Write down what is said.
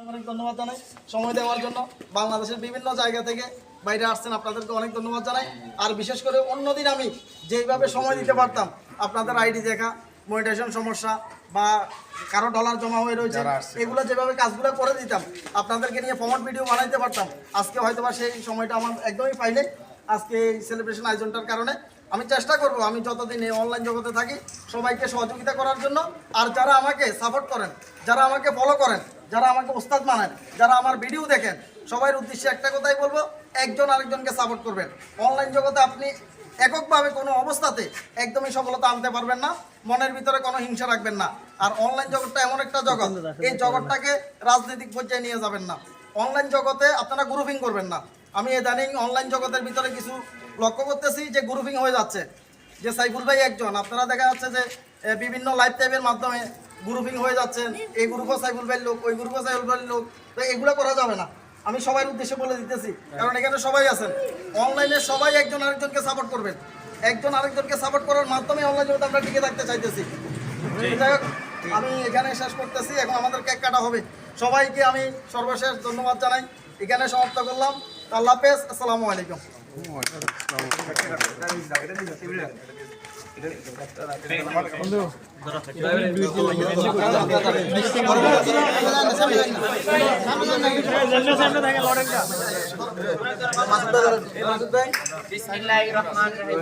অনেক ধন্যবাদ জানাই সময় দেওয়ার জন্য। বাংলাদেশের বিভিন্ন জায়গা থেকে বাইরে আসছেন, আপনাদেরকে অনেক ধন্যবাদ জানাই। আর বিশেষ করে অন্যদিন আমি যেইভাবে সময় দিতে পারতাম, আপনাদের আইডি দেখা, মনিটাইজেশন সমস্যা বা কারো ডলার জমা হয়ে রয়েছে, এগুলো যেভাবে কাজগুলো করে দিতাম, আপনাদেরকে নিয়ে ফরম্যাট ভিডিও বানাইতে পারতাম, আজকে হয়তোবা সেই সময়টা আমার একদমই পাইনি। আজকে এই সেলিব্রেশন আয়োজনটার কারণে আমি চেষ্টা করব, আমি যতদিন এই অনলাইন জগতে থাকি সবাইকে সহযোগিতা করার জন্য। আর যারা আমাকে সাপোর্ট করেন, যারা আমাকে ফলো করেন, যারা আমাকে ওস্তাদ মানেন, যারা আমার ভিডিও দেখেন, সবার উদ্দেশ্যে একটা কথাই বলবো, একজন আরেকজনকে সাপোর্ট করবেন। অনলাইন জগতে আপনি এককভাবে কোনো অবস্থাতে একদমই সফলতা আনতে পারবেন না, মনের ভিতরে কোনো হিংসা রাখবেন না। আর অনলাইন জগৎটা এমন একটা জগৎ, এই জগৎটাকে রাজনৈতিক পর্যায়ে নিয়ে যাবেন না। অনলাইন জগতে আপনারা গ্রুপিং করবেন না। আমি ইদানিং অনলাইন জগতের ভিতরে কিছু লক্ষ্য করতেছি যে গ্রুপিং হয়ে যাচ্ছে, যে সাইফুল ভাই একজন, আপনারা দেখা যাচ্ছে যে বিভিন্ন লাইভ টাইপের মাধ্যমে গ্রুপিং হয়ে যাচ্ছেন, এই গ্রুপও সাইফুল ভাইয়ের লোক, ওই গ্রুপও সাইফুল ভাইয়ের লোক। তো এগুলো করা যাবে না, আমি সবার উদ্দেশ্যে বলে দিতেছি, কারণ এখানে সবাই আছেন। অনলাইনে সবাই একজন আরেকজনকে সাপোর্ট করবেন, একজন আরেকজনকে সাপোর্ট করার মাধ্যমে অনলাইন জগতে আমরা টিকে থাকতে চাইতেছি। যাই হোক, আমি এখানে শেষ করতেছি, এখন আমাদের কেক কাটা হবে। সবাইকে আমি সর্বশেষ ধন্যবাদ জানাই, এখানে সমাপ্ত করলাম। আল্লাহ হাফেজ, আসসালামু আলাইকুম। বিসমিল্লাহির রহমানির রহিম।